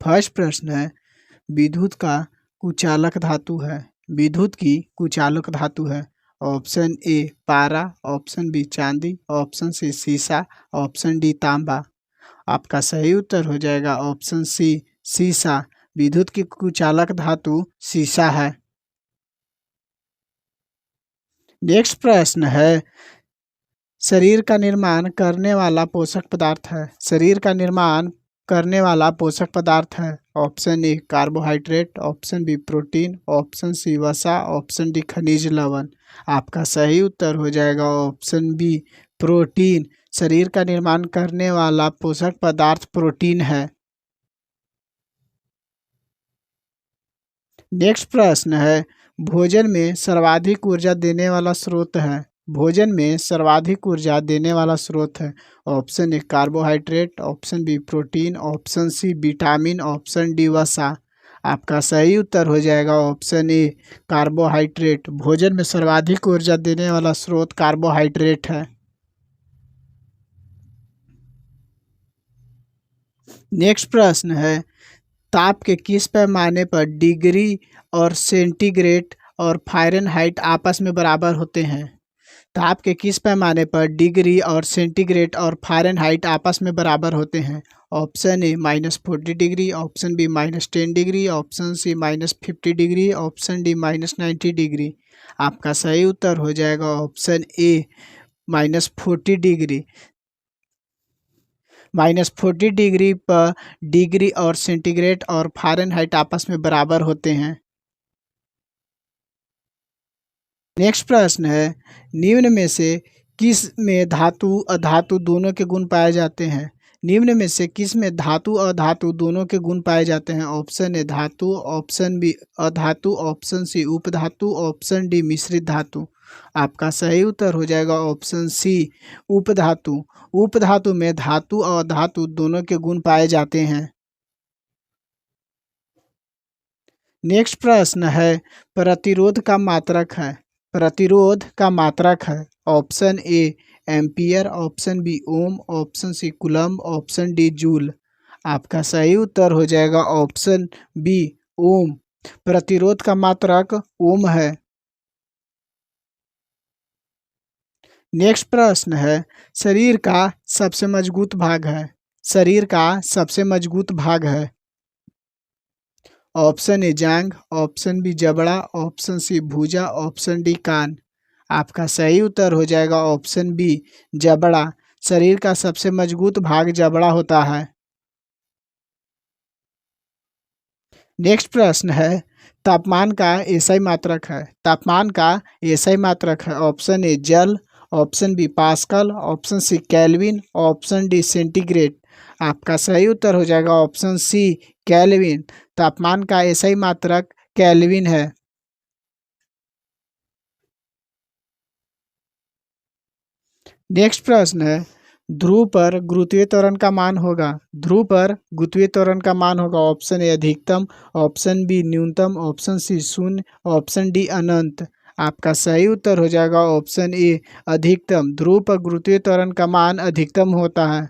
First प्रश्न है, विद्युत का कुचालक धातु है। विद्युत की कुचालक धातु है। ऑप्शन ए पारा, ऑप्शन बी चांदी, ऑप्शन सी सीसा, ऑप्शन डी तांबा। आपका सही उत्तर हो जाएगा ऑप्शन सी सीसा। विद्युत की कुचालक धातु सीसा है। नेक्स्ट प्रश्न है, शरीर का निर्माण करने वाला पोषक पदार्थ है। शरीर का निर्माण करने वाला पोषक पदार्थ है। Option A carbohydrate, option B protein, option C वसा, ऑप्शन डी खनिज लवण। आपका सही उत्तर हो जाएगा ऑप्शन बी प्रोटीन। शरीर का निर्माण करने वाला पोषक पदार्थ प्रोटीन है। नेक्स्ट प्रश्न है, भोजन में सर्वाधिक ऊर्जा देने वाला स्रोत है। भोजन में सर्वाधिक ऊर्जा देने वाला स्रोत है। Option A carbohydrate, option B protein, option C vitamin, option D वसा। आपका सही उत्तर हो जाएगा ऑप्शन ए कार्बोहाइड्रेट। भोजन में सर्वाधिक ऊर्जा देने वाला स्रोत कार्बोहाइड्रेट है। नेक्स्ट प्रश्न है, ताप के किस पैमाने पर डिग्री और सेंटीग्रेड और फ़ारेनहाइट आपस में बराबर होते हैं। ताप के किस पैमाने पर डिग्री और सेंटीग्रेड और फ़ारेनहाइट आपस में बराबर होते हैं। Option A -40 degree, option B -10 degree, option C -50 degree, option D -90 degree. आपका सही उत्तर हो जाएगा ऑप्शन ए -40 डिग्री। -40 डिग्री पर डिग्री और सेंटीग्रेड और फ़ारेनहाइट आपस में बराबर होते हैं। नेक्स्ट प्रश्न है, निम्न में से किस में धातु अधातु दोनों के गुण पाए जाते हैं। निम्न में से किस में धातु और धातु दोनों के गुण पाए जाते हैं। ऑप्शन ए धातु, ऑप्शन बी अधातु, ऑप्शन सी उपधातु, ऑप्शन डी मिश्रित धातु। आपका सही उत्तर हो जाएगा ऑप्शन सी उपधातु। उपधातु में धातु और धातु दोनों के गुण पाए जाते हैं। नेक्स्ट प्रश्न है, प्रतिरोध का मात्रक है। प्रतिरोध का मात्रक है। Option A ampere, option B ohm, option C coulomb, option D joule. आपका सही उत्तर हो जाएगा ऑप्शन बी ओम। प्रतिरोध का मात्रक ओम है। नेक्स्ट प्रश्न है, शरीर का सबसे मजबूत भाग है। शरीर का सबसे मजबूत भाग है। ऑप्शन ए जांघ, ऑप्शन बी जबड़ा, ऑप्शन सी भुजा, ऑप्शन डी कान। आपका सही उत्तर हो जाएगा ऑप्शन बी जबड़ा। शरीर का सबसे मजबूत भाग जबड़ा होता है। नेक्स्ट प्रश्न है, तापमान का एसआई मात्रक है। तापमान का एसआई मात्रक है। ऑप्शन ए जल, option B pascal, option C kelvin, option D centigrade. आपका सही उत्तर हो जाएगा ऑप्शन सी केल्विन। तापमान का एसआई मात्रक केल्विन है। नेक्स्ट प्रश्न है, ध्रुव पर गुरुत्वीय त्वरण का मान होगा। ध्रुव पर गुरुत्वीय त्वरण का मान होगा। ऑप्शन ए अधिकतम, ऑप्शन बी न्यूनतम, ऑप्शन सी शून्य, ऑप्शन डी अनंत। आपका सही उत्तर हो जाएगा ऑप्शन ए अधिकतम। ध्रुव पर गुरुत्वीय त्वरण का मान अधिकतम होता है।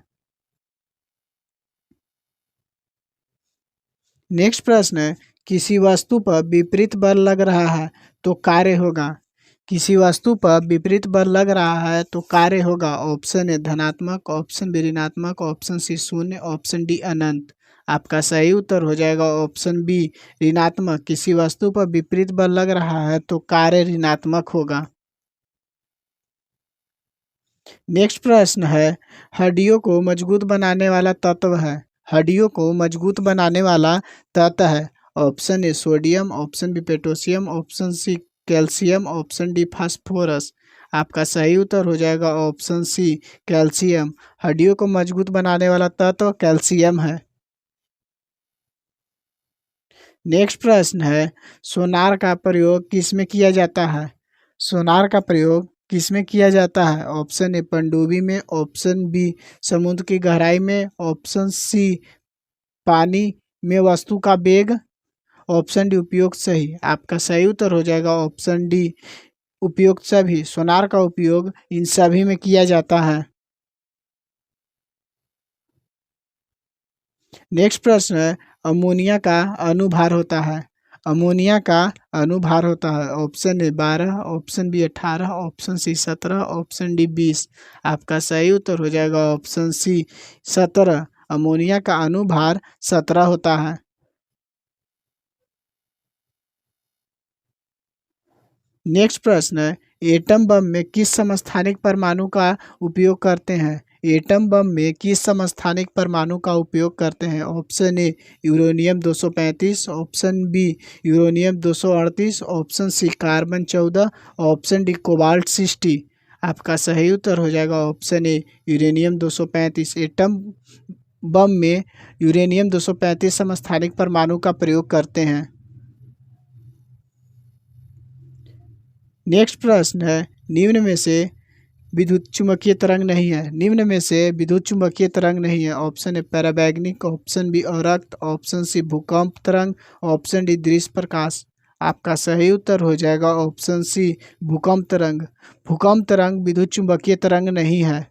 नेक्स्ट प्रश्न है, किसी वस्तु पर विपरीत बल लग रहा है तो कार्य होगा। किसी वस्तु पर विपरीत बल लग रहा है तो कार्य होगा। ऑप्शन ए धनात्मक, ऑप्शन बी ऋणात्मक, ऑप्शन सी शून्य, ऑप्शन डी अनंत। आपका सही उत्तर हो जाएगा ऑप्शन बी ऋणात्मक। किसी वस्तु पर विपरीत बल लग रहा है तो कार्य ऋणात्मक होगा। नेक्स्ट प्रश्न है, हड्डियों को मजबूत बनाने वाला तत्व है। हड्डियों को मजबूत बनाने वाला तत्व है। Option A sodium, option B potassium, option C calcium, option D phosphorus. आपका सही उत्तर हो जाएगा ऑप्शन सी कैल्शियम। हड्डियों को मजबूत बनाने वाला तत्व कैल्शियम है। नेक्स्ट प्रश्न है, सोनार का प्रयोग किस में किया जाता है। सोनार का प्रयोग किस में किया जाता है। ऑप्शन ए पनडुब्बी में, ऑप्शन बी समुद्र की गहराई में, ऑप्शन सी पानी में वस्तु का वेग, ऑप्शन डी उपयोग सही। आपका सही उत्तर हो जाएगा ऑप्शन डी उपयोग सभी। सोनार का उपयोग इन सभी में किया जाता है। नेक्स्ट प्रश्न है, अमोनिया का अनुभार होता है। अमोनिया का अनुभार होता है। Option A 12, option B 18, option C 17, option D 20। आपका सही उत्तर हो जाएगा ऑप्शन सी 17। अमोनिया का अनुभार 17 होता है। नेक्स्ट प्रश्न है, एटम बम में किस समस्थानिक परमाणु का उपयोग करते हैं। एटम बम में किस समस्थानिक परमाणु का उपयोग करते हैं। Option A uranium 235, option B uranium 238, option C carbon 14, option D cobalt 60। आपका सही उत्तर हो जाएगा option A uranium 235। Atom bomb में यूरेनियम 235 समस्थानिक परमाणु का प्रयोग करते हैं। नेक्स्ट प्रश्न है, निम्न में से विद्युत चुम्बकीय तरंग नहीं है। निम्न में से विद्युत चुम्बकीय तरंग नहीं है। ऑप्शन ए पैराबैग्निक, ऑप्शन बी अवरक्त, ऑप्शन सी भूकंप तरंग, ऑप्शन डी दृश्य प्रकाश। आपका सही उत्तर हो जाएगा ऑप्शन सी भूकंप तरंग। भूकंप तरंग विद्युत चुम्बकीय तरंग नहीं है।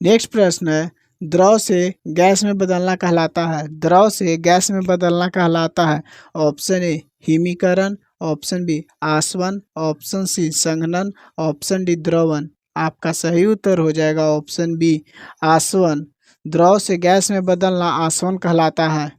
नेक्स्ट प्रश्न है, द्रव से गैस में बदलना कहलाता है। द्रव से गैस में बदलना कहलाता है। ऑप्शन ए हिमीकरण, ऑप्शन बी आसवन, ऑप्शन सी संघनन, ऑप्शन डी द्रवन। आपका सही उत्तर हो जाएगा ऑप्शन बी आसवन। द्रव से गैस में बदलना आसवन कहलाता है।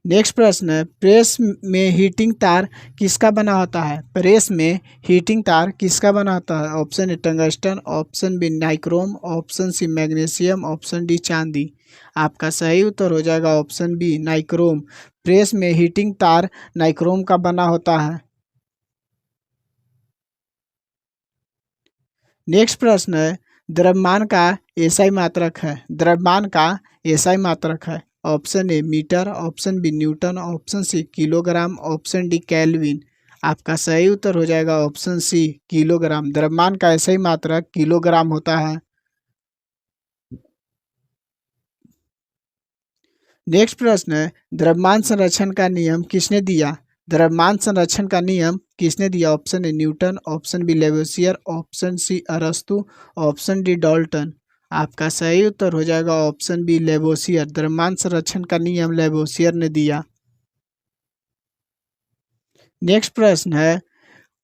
नेक्स्ट प्रश्न है, प्रेस में हीटिंग तार किसका बना होता है। प्रेस में हीटिंग तार किसका बना होता है। Option A tungsten, option B nichrome, option C magnesium, option D चांदी। आपका सही उत्तर हो जाएगा ऑप्शन बी नाइक्रोम। प्रेस में हीटिंग तार नाइक्रोम का बना होता है। नेक्स्ट प्रश्न है, द्रव्यमान का एसआई मात्रक है। द्रव्यमान का एसआई मात्रक है। Option A metre, option B newton, option C kilogram, option D kelvin. आपका सही उत्तर हो जाएगा ऑप्शन सी किलोग्राम। द्रव्यमान का एसआई मात्रक किलोग्राम होता है। नेक्स्ट प्रश्न है, द्रव्यमान संरक्षण का नियम किसने दिया। द्रव्यमान संरक्षण का नियम किसने दिया। Option A Newton, option B Lavoisier, option C अरस्तु, ऑप्शन डी डाल्टन। आपका सही उत्तर हो जाएगा ऑप्शन बी लेवोसियर। द्रव्यमान संरक्षण का नियम लेवोसियर ने दिया। नेक्स्ट प्रश्न है,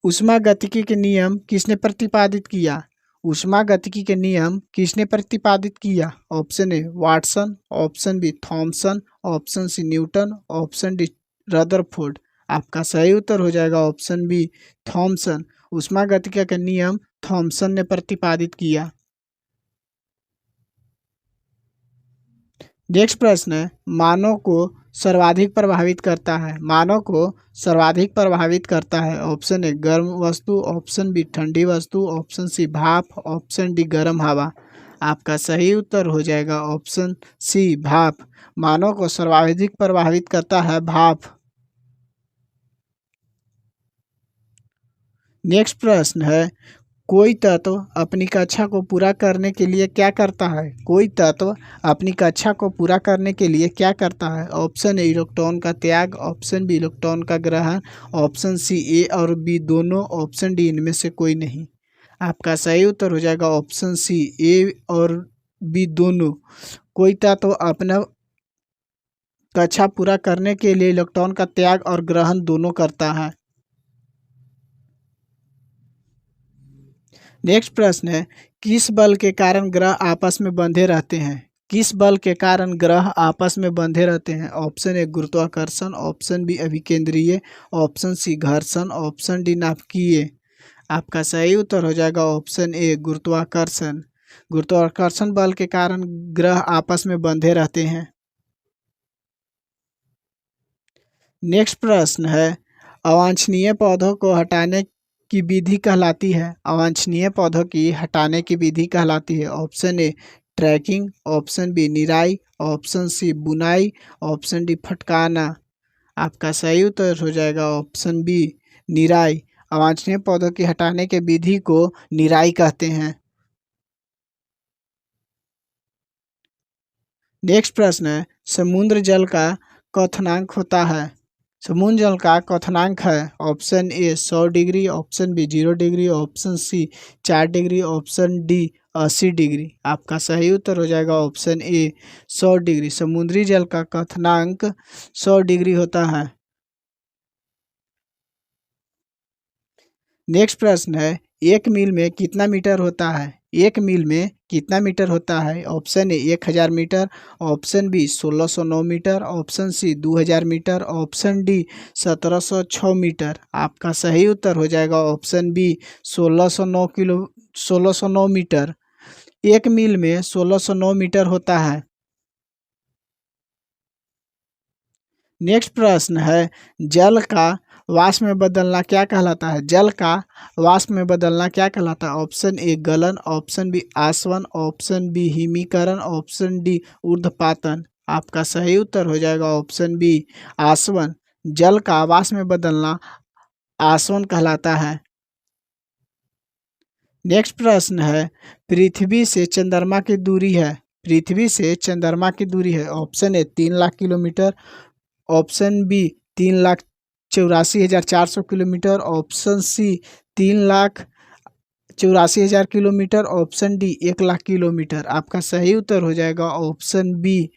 ऊष्मागतिकी के नियम किसने प्रतिपादित किया। ऊष्मागतिकी के नियम किसने प्रतिपादित किया। Option A Watson, option B Thomson, option C Newton, option D Rutherford. आपका सही उत्तर हो जाएगा ऑप्शन बी थॉमसन। ऊष्मागतिकी का नियम थॉमसन ने प्रतिपादित किया। नेक्स्ट प्रश्न है, मानव को सर्वाधिक प्रभावित करता है। मानव को सर्वाधिक प्रभावित करता है। ऑप्शन ए गर्म वस्तु, ऑप्शन बी ठंडी वस्तु, ऑप्शन सी भाप, ऑप्शन डी गर्म हवा। आपका सही उत्तर हो जाएगा ऑप्शन सी भाप। मानव को सर्वाधिक प्रभावित करता है भाप। नेक्स्ट प्रश्न है, कोई तत्व अपनी कक्षा को पूरा करने के लिए क्या करता है। कोई तत्व अपनी कक्षा को पूरा करने के लिए क्या करता है। ऑप्शन ए इलेक्ट्रॉन का त्याग, ऑप्शन बी इलेक्ट्रॉन का ग्रहण, ऑप्शन सी ए और बी दोनों, ऑप्शन डी इनमें से कोई नहीं। आपका सही उत्तर हो जाएगा ऑप्शन सी ए और बी दोनों। कोई तत्व अपना कक्षा पूरा करने के लिए इलेक्ट्रॉन का त्याग और ग्रहण दोनों करता है। नेक्स्ट प्रश्न है, किस बल के कारण ग्रह आपस में बंधे रहते हैं। किस बल के कारण ग्रह आपस में बंधे रहते हैं। ऑप्शन ए गुरुत्वाकर्षण, ऑप्शन बी अभिकेंद्रीय, ऑप्शन सी घर्षण, ऑप्शन डी नाभिकीय। आपका सही उत्तर हो जाएगा ऑप्शन ए गुरुत्वाकर्षण। गुरुत्वाकर्षण बल के कारण ग्रह आपस में बंधे रहते हैं। नेक्स्ट प्रश्न है, अवांछनीय पौधों को हटाने की विधि कहलाती है। अवांछनीय पौधों की हटाने की विधि कहलाती है। Option A tracking, option B निराई, ऑप्शन सी बुनाई, ऑप्शन डी फटकाना। आपका सही उत्तर हो जाएगा ऑप्शन बी निराई। अवांछनीय पौधों की हटाने के विधि को निराई कहते हैं। नेक्स्ट प्रश्न है, समुद्र जल का क्वथनांक होता है। समुद्र जल का क्वथनांक है option A 100 degree, option B 0 degree, option C 4 degree, option D 80 degree. आपका सही उत्तर हो जाएगा ऑप्शन ए 100 डिग्री। समुद्री जल का क्वथनांक 100 डिग्री होता है। नेक्स्ट प्रश्न है, एक मील में कितना मीटर होता है? एक मील में कितना मीटर होता है? Option A 1000 metre, option B 1609 metre, option C 2000 metre, option D 1706 metre. आपका सही उत्तर हो जाएगा ऑप्शन बी 1609 मीटर। एक मील में 1609 मीटर होता है। नेक्स्ट प्रश्न है, जल का वाष्प में बदलना क्या कहलाता है? जल का वाष्प में बदलना क्या कहलाता है? ऑप्शन ए गलन, ऑप्शन बी आसवन, ऑप्शन बी हिमीकरण, ऑप्शन डी ऊर्ध्वपातन। आपका सही उत्तर हो जाएगा ऑप्शन बी आसवन। जल का वाष्प में बदलना आसवन कहलाता है। नेक्स्ट प्रश्न है, पृथ्वी से चंद्रमा की दूरी है, पृथ्वी से चंद्रमा की दूरी है। Option A 3 lakh kilometre, option B 3,84,400 kilometre, option C 3,84,000 kilometre, option D 1 lakh kilometre. आपका सही उत्तर हो जाएगा ऑप्शन बी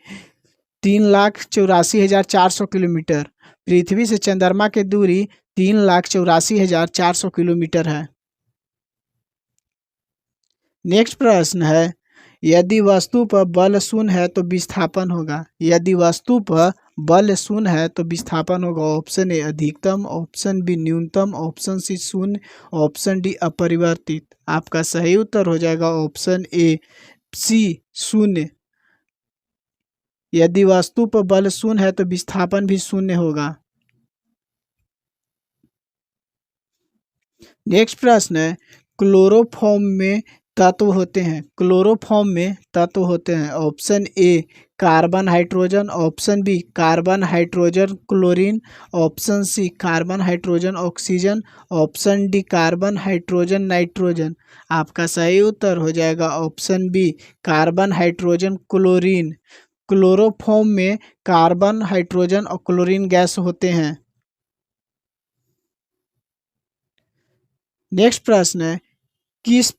3,84,400 किलोमीटर। पृथ्वी से चंद्रमा की दूरी 3,84,400 किलोमीटर है। नेक्स्ट प्रश्न है, यदि वस्तु पर बल शून्य है तो विस्थापन होगा। यदि वस्तु पर बल शून्य है तो विस्थापन होगा। ऑप्शन ए अधिकतम, ऑप्शन बी न्यूनतम, ऑप्शन सी शून्य, ऑप्शन डी अपरिवर्तित। आपका सही उत्तर हो जाएगा ऑप्शन ए सी शून्य। यदि वस्तु पर बल शून्य है तो विस्थापन भी शून्य होगा। नेक्स्ट प्रश्न है, क्लोरोफॉर्म में तत्व होते हैं, क्लोरोफॉर्म में तत्व होते हैं। Option A carbon hydrogen, option B carbon hydrogen chlorine, option C carbon hydrogen oxygen, option D carbon hydrogen nitrogen. आपका सही उत्तर हो जाएगा option B carbon hydrogen chlorine. Chloroform में कार्बन हाइड्रोजन और क्लोरीन गैस होते हैं। नेक्स्ट प्रश्न है, किस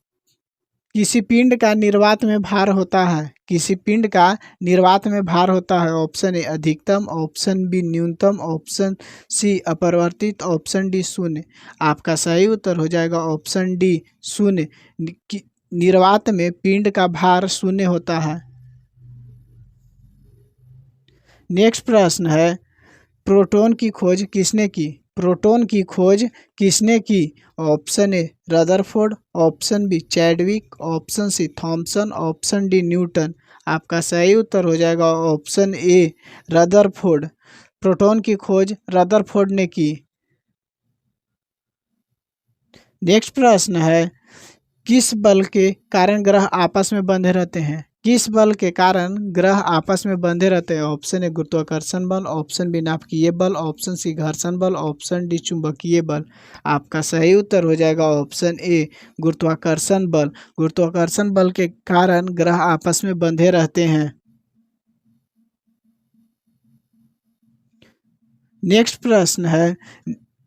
किसी पिंड का निर्वात में भार होता है? किसी पिंड का निर्वात में भार होता है। ऑप्शन ए अधिकतम, ऑप्शन बी न्यूनतम, ऑप्शन सी अपरिवर्तित, ऑप्शन डी शून्य। आपका सही उत्तर हो जाएगा ऑप्शन डी शून्य। निर्वात में पिंड का भार शून्य होता है। नेक्स्ट प्रश्न है, प्रोटॉन की खोज किसने की? प्रोटॉन की खोज किसने की? Option A Rutherford, option B Chadwick, option C Thomson, option D Newton. आपका सही उत्तर हो जाएगा ऑप्शन ए रदरफोर्ड। प्रोटॉन की खोज रदरफोर्ड ने की। नेक्स्ट प्रश्न है, किस बल के कारण ग्रह आपस में बंधे रहते हैं? किस बल के कारण ग्रह आपस में बंधे रहते हैं? ऑप्शन ए गुरुत्वाकर्षण बल, ऑप्शन बी नाभिकीय बल, ऑप्शन सी घर्षण बल, ऑप्शन डी चुंबकीय बल। आपका सही उत्तर हो जाएगा ऑप्शन ए गुरुत्वाकर्षण बल। गुरुत्वाकर्षण बल के कारण ग्रह आपस में बंधे रहते हैं। नेक्स्ट प्रश्न है,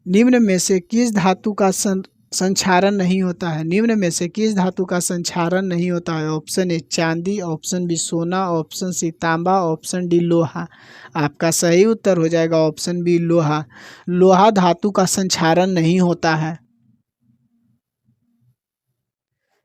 निम्न में से किस धातु का संक्षारण नहीं होता है? निम्न में से किस धातु का संक्षारण नहीं होता है? ऑप्शन ए चांदी, ऑप्शन बी सोना, ऑप्शन सी तांबा, ऑप्शन डी लोहा। आपका सही उत्तर हो जाएगा ऑप्शन बी लोहा। लोहा धातु का संक्षारण नहीं होता है।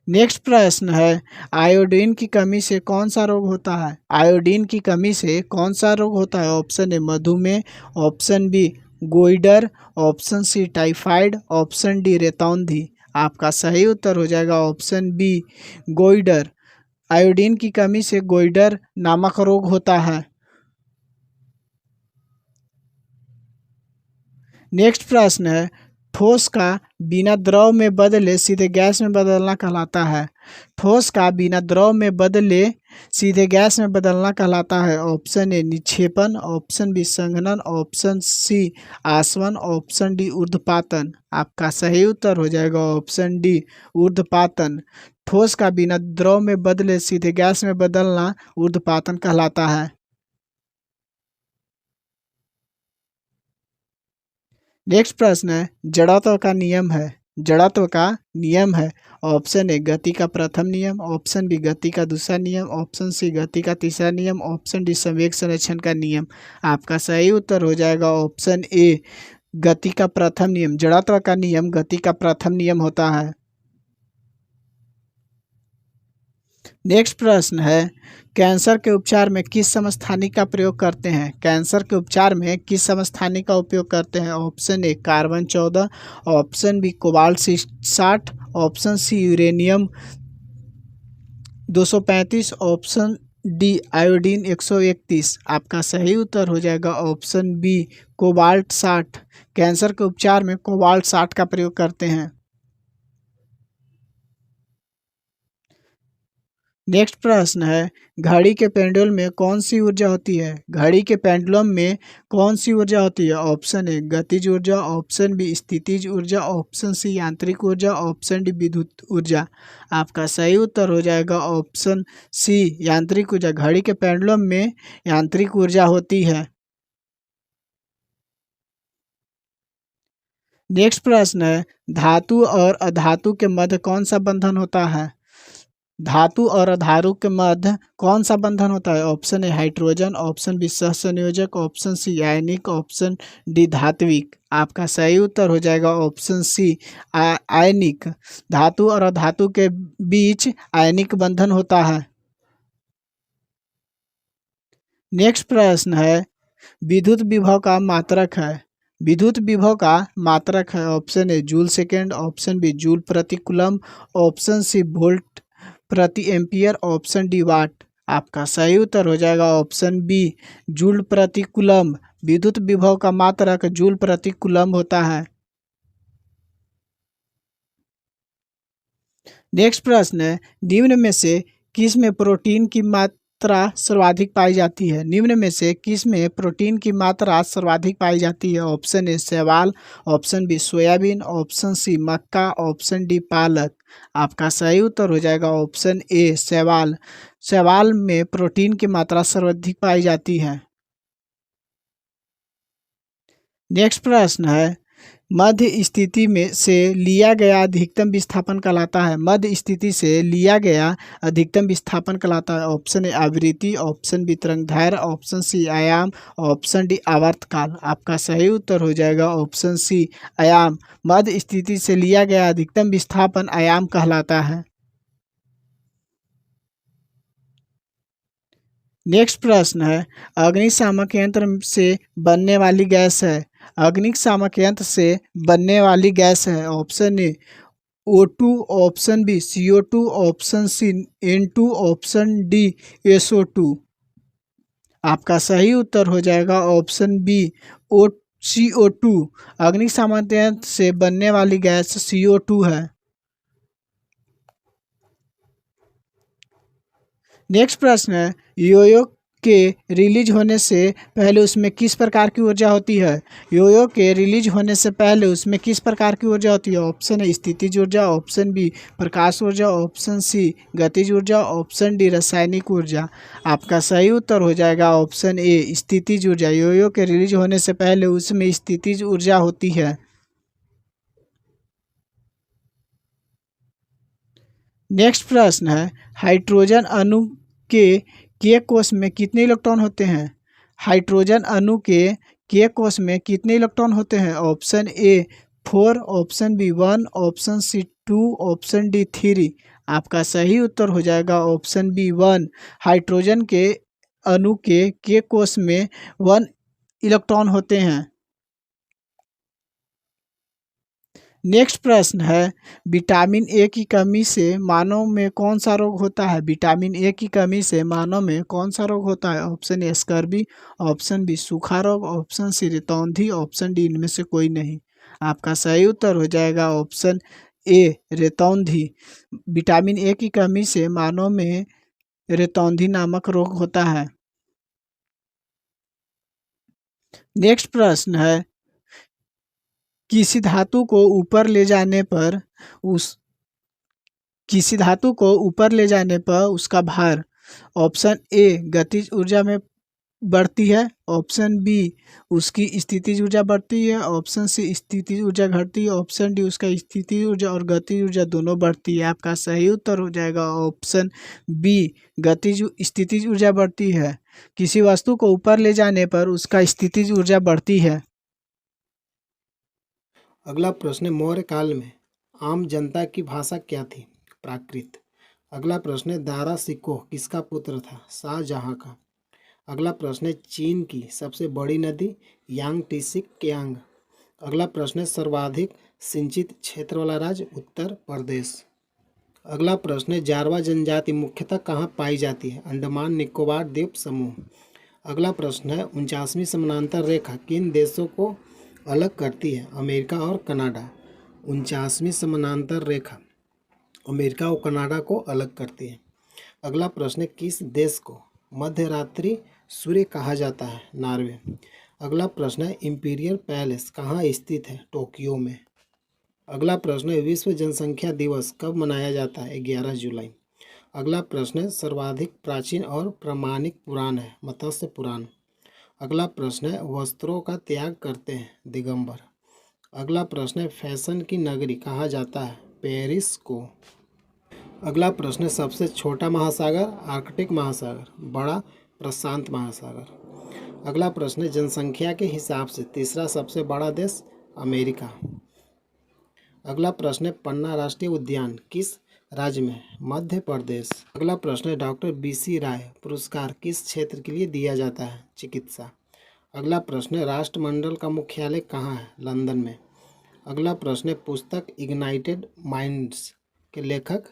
नेक्स्ट प्रश्न है, आयोडीन की कमी से कौन सा रोग होता है? आयोडीन की कमी से कौन सा रोग होता है? ऑप्शन ए मधुमेह, option B goitre, option C typhoid, option D रेतौंधी। आपका सही उत्तर हो जाएगा ऑप्शन बी गोइडर। आयोडीन की कमी से गोइडर नामक रोग होता है। नेक्स्ट प्रश्न है, ठोस का बिना द्रव में बदले सीधे गैस में बदलना कहलाता है। ठोस का बिना द्रव में बदले सीधे गैस में बदलना कहलाता है। ऑप्शन ए निक्षेपण, ऑप्शन बी संघनन, ऑप्शन सी आसवन, ऑप्शन डी ऊर्ध्वपातन। आपका सही उत्तर हो जाएगा ऑप्शन डी ऊर्ध्वपातन। ठोस का बिना द्रव में बदले सीधे गैस में बदलना ऊर्ध्वपातन कहलाता है। नेक्स्ट प्रश्न है जड़त्व का नियम है। जड़त्व का नियम है। ऑप्शन ए गति का प्रथम नियम, ऑप्शन बी गति का दूसरा नियम, ऑप्शन सी गति का तीसरा नियम, ऑप्शन डी संवेग संरक्षण का नियम। आपका सही उत्तर हो जाएगा ऑप्शन ए गति का प्रथम नियम। जड़त्व का नियम गति का प्रथम नियम होता है। नेक्स्ट प्रश्न है कैंसर के उपचार में किस समस्थानिक का प्रयोग करते हैं। कैंसर के उपचार में किस समस्थानिक का उपयोग करते हैं। Option A carbon 14, option B cobalt 60, option C uranium 235, option D iodine 131। आपका सही उत्तर हो जाएगा ऑप्शन बी कोबाल्ट 60। कैंसर के उपचार में कोबाल्ट 60 का प्रयोग करते हैं। नेक्स्ट प्रश्न है घड़ी के पेंडुलम में कौन सी ऊर्जा होती है। घड़ी के पेंडुलम में कौन सी ऊर्जा होती है। ऑप्शन ए गतिज ऊर्जा, ऑप्शन बी स्थितिज ऊर्जा, ऑप्शन सी यांत्रिक ऊर्जा, ऑप्शन डी विद्युत ऊर्जा। आपका सही उत्तर हो जाएगा ऑप्शन सी यांत्रिक ऊर्जा। घड़ी के पेंडुलम में यांत्रिक ऊर्जा होती है। नेक्स्ट प्रश्न है धातु और अधातु के मध्य कौन सा बंधन होता है। धातु और अधातु के मध्य कौन सा बंधन होता है। Option A hydrogen, option B सहसंयोजक, ऑप्शन सी आयनिक, ऑप्शन डी धात्विक। आपका सही उत्तर हो जाएगा ऑप्शन सी आयनिक। धातु और अधातु के बीच आयनिक बंधन होता है। नेक्स्ट प्रश्न है विद्युत विभव का मात्रक है। विद्युत विभव का मात्रक है। Option A joule second, option B joule प्रति कूलम, ऑप्शन सी वोल्ट प्रति एम्पियर, ऑप्शन डी वाट। आपका सही उत्तर हो जाएगा ऑप्शन बी जूल प्रति कूलम। विद्युत विभव का मात्रक जूल प्रति कूलम होता है। नेक्स्ट प्रश्न है निम्न में से किस में प्रोटीन की मात्रा सर्वाधिक पाई जाती है। निम्न में से किस में प्रोटीन की मात्रा सर्वाधिक पाई जाती है। ऑप्शन ए शैवाल, option B soybean, option C मक्का, ऑप्शन डी पालक। आपका सही उत्तर हो जाएगा ऑप्शन ए शैवाल। शैवाल में प्रोटीन की मात्रा सर्वाधिक पाई जाती है। नेक्स्ट प्रश्न है मध्य स्थिति में से लिया गया अधिकतम विस्थापन कहलाता है। मध्य स्थिति से लिया गया अधिकतम विस्थापन कहलाता है। ऑप्शन ए आवृत्ति, ऑप्शन बी तरंगदैर्घ्य, ऑप्शन सी आयाम, ऑप्शन डी आवर्तकाल। आपका सही उत्तर हो जाएगा ऑप्शन सी आयाम। मध्य स्थिति से लिया गया अधिकतम विस्थापन आयाम कहलाता है। नेक्स्ट प्रश्न है अग्निशामक यंत्र से बनने वाली गैस है। अग्निशामक यंत्र से बनने वाली गैस है। Option A O2, option B CO2, option C N2, option D SO2। आपका सही उत्तर हो जाएगा ऑप्शन बी CO2। अग्निशामक यंत्र से बनने वाली गैस CO2 है। नेक्स्ट प्रश्न है योयो के रिलीज होने से पहले उसमें किस प्रकार की ऊर्जा होती है। योयो के रिलीज होने से पहले उसमें किस प्रकार की ऊर्जा होती है। ऑप्शन ए स्थितिज ऊर्जा, ऑप्शन बी प्रकाश ऊर्जा, ऑप्शन सी गतिज ऊर्जा, ऑप्शन डी रासायनिक ऊर्जा। आपका सही उत्तर हो जाएगा ऑप्शन ए स्थितिज ऊर्जा। योयो के रिलीज होने से पहले उसमें स्थितिज ऊर्जा होती है। नेक्स्ट प्रश्न है हाइड्रोजन अणु के कोष में कितने इलेक्ट्रॉन होते हैं। हाइड्रोजन अणु के कोष में कितने इलेक्ट्रॉन होते हैं। Option A 4, option B 1, option C 2, option D 3। आपका सही उत्तर हो जाएगा ऑप्शन बी 1। हाइड्रोजन के अणु के कोष में 1 इलेक्ट्रॉन होते हैं। नेक्स्ट प्रश्न है विटामिन ए की कमी से मानव में कौन सा रोग होता है। विटामिन ए की कमी से मानव में कौन सा रोग होता है। Option A scurvy, option B सूखा रोग, ऑप्शन सी रितौंधी, ऑप्शन डी इनमें से कोई नहीं। आपका सही उत्तर हो जाएगा ऑप्शन ए रितौंधी। विटामिन ए की कमी से मानव में रितौंधी नामक रोग होता है। नेक्स्ट प्रश्न है किसी धातु को ऊपर ले जाने पर उसका भार। ऑप्शन ए गतिज ऊर्जा में बढ़ती है, ऑप्शन बी उसकी स्थितिज ऊर्जा बढ़ती है, ऑप्शन सी स्थितिज ऊर्जा घटती है, ऑप्शन डी उसका स्थितिज ऊर्जा और गतिज ऊर्जा दोनों बढ़ती है। आपका सही उत्तर हो जाएगा ऑप्शन बी, गतिज स्थितिज ऊर्जा बढ़ती है। किसी वस्तु को ऊपर ले जाने पर उसका स्थितिज ऊर्जा बढ़ती है। अगला प्रश्न है, मौर्य काल में आम जनता की भाषा क्या थी? प्राकृत। अगला प्रश्न है, दारा सिकोह किसका पुत्र था? शाहजहां का। अगला प्रश्न है, चीन की सबसे बड़ी नदी यांग टीसिक क्यांग। अगला प्रश्न है, सर्वाधिक सिंचित क्षेत्र वाला राज्य उत्तर प्रदेश। अगला प्रश्न है, जारवा जनजाति मुख्यतः कहाँ पाई जाती है? अंडमान निकोबार द्वीप समूह। अगला प्रश्न है, 49वीं समानांतर रेखा किन देशों को अलग करती है? अमेरिका और कनाडा। 49वीं समानांतर रेखा अमेरिका और कनाडा को अलग करती है। अगला प्रश्न है, किस देश को मध्यरात्रि सूर्य कहा जाता है? नॉर्वे। अगला प्रश्न है, इंपीरियल पैलेस कहाँ स्थित है? टोक्यो में। अगला प्रश्न है, विश्व जनसंख्या दिवस कब मनाया जाता है? 11 जुलाई। अगला प्रश्न है, सर्वाधिक प्राचीन और प्रामाणिक पुराण है? मत्स्य पुराण। अगला प्रश्न है, वस्त्रों का त्याग करते हैं? दिगंबर। अगला प्रश्न है, फैशन की नगरी कहा जाता है? पेरिस को। अगला प्रश्न है, सबसे छोटा महासागर? आर्कटिक महासागर। बड़ा प्रशांत महासागर। अगला प्रश्न है, जनसंख्या के हिसाब से तीसरा सबसे बड़ा देश? अमेरिका। अगला प्रश्न है, पन्ना राष्ट्रीय उद्यान किस राज्य में है? मध्य प्रदेश। अगला प्रश्न है, डॉक्टर BC राय पुरस्कार किस क्षेत्र के लिए दिया जाता है? चिकित्सा। अगला प्रश्न है, राष्ट्रमंडल का मुख्यालय कहाँ है? लंदन में। अगला प्रश्न है, पुस्तक इग्नाइटेड माइंड्स के लेखक?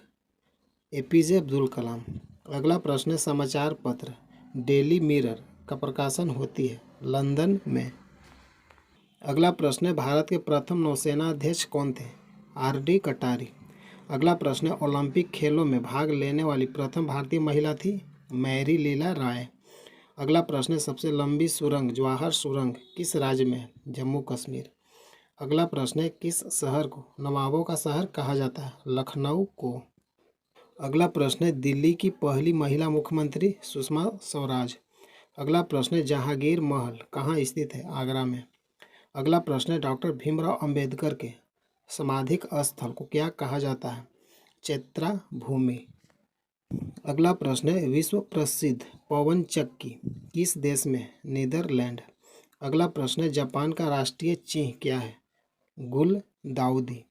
APJ अब्दुल कलाम। अगला प्रश्न है, समाचार पत्र डेली मिरर का प्रकाशन होती है? लंदन में। अगला प्रश्न है, भारत के प्रथम नौसेना अध्यक्ष कौन थे? RD कटारी। अगला प्रश्न है, ओलंपिक खेलों में भाग लेने वाली प्रथम भारतीय महिला थी? मैरी लीला राय। अगला प्रश्न है, सबसे लंबी सुरंग जवाहर सुरंग किस राज्य में है? जम्मू कश्मीर। अगला प्रश्न है, किस शहर को नवाबों का शहर कहा जाता है? लखनऊ को। अगला प्रश्न है, दिल्ली की पहली महिला मुख्यमंत्री? सुषमा स्वराज। अगला प्रश्न है, जहांगीर महल कहाँ स्थित है? आगरा में। अगला प्रश्न है, डॉक्टर भीमराव अंबेडकर के समाधि स्थल को क्या कहा जाता है? चैत्रा भूमि। अगला प्रश्न है, विश्व प्रसिद्ध पवन चक्की किस देश में है? नीदरलैंड। अगला प्रश्न है, जापान का राष्ट्रीय चिन्ह क्या है? गुलदाउदी।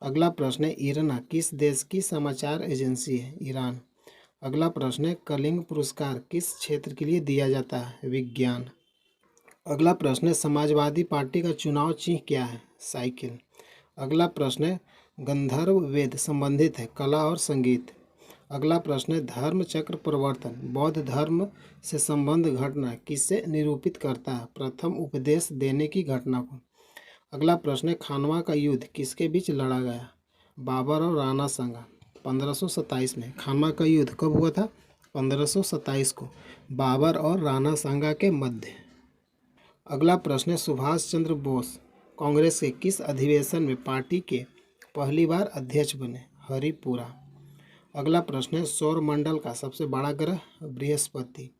अगला प्रश्न है, इरना किस देश की समाचार एजेंसी है? ईरान। अगला प्रश्न है, कलिंग पुरस्कार किस क्षेत्र के लिए दिया जाता है? विज्ञान। अगला प्रश्न है, समाजवादी पार्टी का चुनाव चिन्ह क्या है? साइकिल। अगला प्रश्न है, गंधर्व वेद संबंधित है कला और संगीत। अगला प्रश्न है, धर्म चक्र प्रवर्तन बौद्ध धर्म से संबंध घटना किससे निरूपित करता है? प्रथम उपदेश देने की घटना को। अगला प्रश्न है, खानवा का युद्ध किसके बीच लड़ा गया? बाबर और राणा सांगा। 1527 में। खानवा का युद्ध कब हुआ था? 1527 को, बाबर और राणा सांगा के मध्य। अगला प्रश्न है, सुभाष चंद्र बोस कांग्रेस के किस अधिवेशन में पार्टी के पहली बार अध्यक्ष बने? हरिपुरा। अगला प्रश्न है, सौर मंडल का सबसे बड़ा ग्रह? बृहस्पति।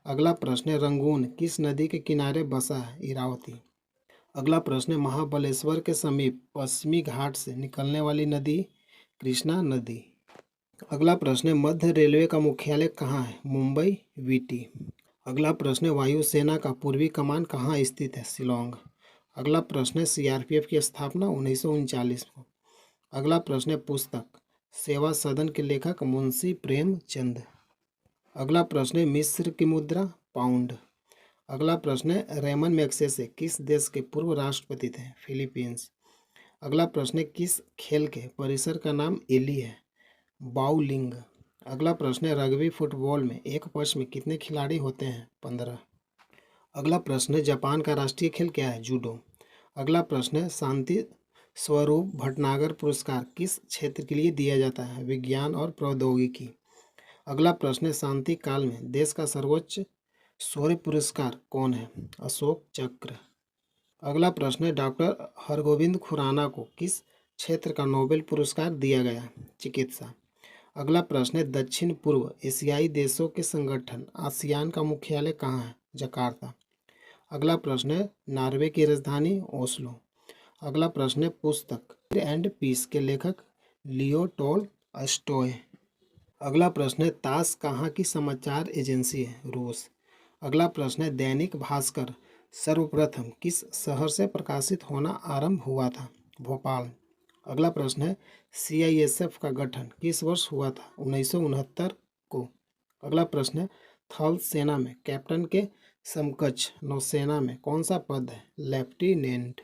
अगला प्रश्न है, रंगून किस नदी के किनारे बसा है? इरावती। अगला प्रश्न है, महाबलेश्वर के समीप पश्चिमी घाट से निकलने वाली नदी? कृष्णा नदी। अगला प्रश्न है, मध्य रेलवे का मुख्यालय कहाँ है? मुंबई VT। अगला प्रश्न है, वायुसेना का पूर्वी कमान कहाँ स्थित है? शिलोंग। अगला प्रश्न है, CRPF की स्थापना 1939 को। अगला प्रश्न है, पुस्तक सेवा सदन के लेखक? मुंशी प्रेमचंद। अगला प्रश्न है, मिस्र की मुद्रा? पाउंड। अगला प्रश्न है, रेमन मैग्सेसे किस देश के पूर्व राष्ट्रपति थे? फिलीपींस। अगला प्रश्न है, किस खेल के परिसर का नाम एली है? बाउलिंग। अगला प्रश्न है, रग्बी फुटबॉल में एक पक्ष में कितने खिलाड़ी होते हैं? 15। अगला प्रश्न है, जापान का राष्ट्रीय खेल क्या है? जूडो। अगला प्रश्न है, शांति स्वरूप भटनागर पुरस्कार किस क्षेत्र के लिए दिया जाता है? विज्ञान और प्रौद्योगिकी। अगला प्रश्न है, शांति काल में देश का सर्वोच्च शौर्य पुरस्कार कौन है? अशोक चक्र। अगला प्रश्न है, डॉक्टर हरगोविंद खुराना को किस क्षेत्र का नोबेल पुरस्कार दिया गया? चिकित्सा। अगला प्रश्न है, दक्षिण पूर्व एशियाई देशों के संगठन आसियान का मुख्यालय कहाँ है? जकार्ता। अगला प्रश्न है नॉर्वे की राजधानी ओस्लो। अगला प्रश्न है पुस्तक एंड पीस के लेखक लियो टॉलस्टॉय। अगला प्रश्न है तास कहाँ की समाचार एजेंसी है? रूस। अगला प्रश्न है दैनिक भास्कर सर्वप्रथम किस शहर से प्रकाशित होना आरंभ हुआ था? भोपाल। अगला प्रश्न है सीआईएसएफ का गठन किस वर्ष हुआ था? 1969 को। अगला प्रश्न है थल सेना में कैप्टन के समकक्ष नौसेना में कौन सा पद है? लेफ्टिनेंट।